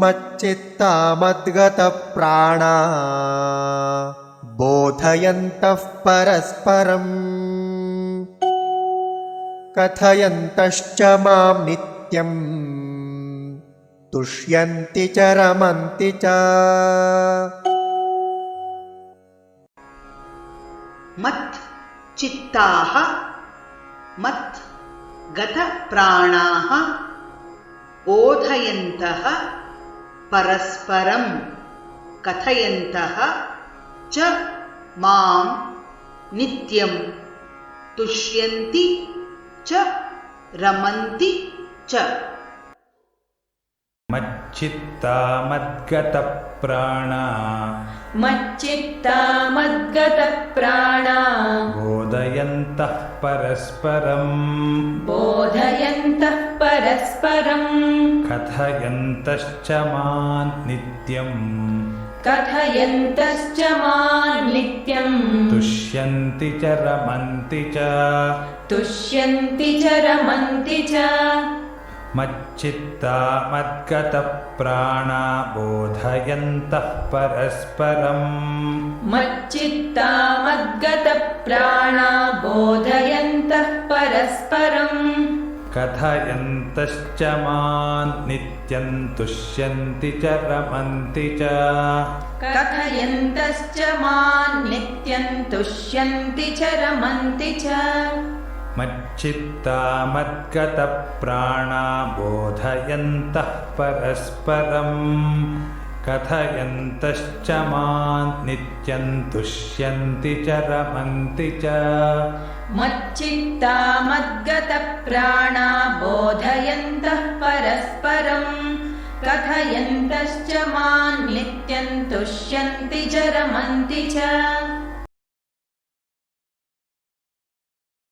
मच्चित्ता मद्गतप्राणा बोधयन्तः परस्परम् कथयन्तश्च मां नित्यम् तुष्यन्ति च रमन्ति च। मत् चित्ताः मत् गतप्राणाः बोधयन्तः परस्परं कथयन्तः च मां नित्यं तुष्यन्ति च रमन्ति च। मच्चित्ता मद्गतप्राणा मच्चित्ता मद्गतप्राणा बोधयन्तः परस्परम् कथयन्तश्च मां नित्यम् तुष्यन्ति च रमन्ति च। मच्चित्ता मद्गतप्राणा बोधयन्तः परस्परम् कथयन्तश्च मां नित्यं तुष्यन्ति च रमन्ति च। मच्चित्ता मद्गतप्राणा बोधयन्तः परस्परम् कथयन्तश्च मां नित्यं तुष्यन्ति च रमन्ति च। मच्चित्ता मद्गतप्राणा बोधयन्तः परस्परम् कथयन्तश्च मां नित्यं तुष्यन्ति च रमन्ति च।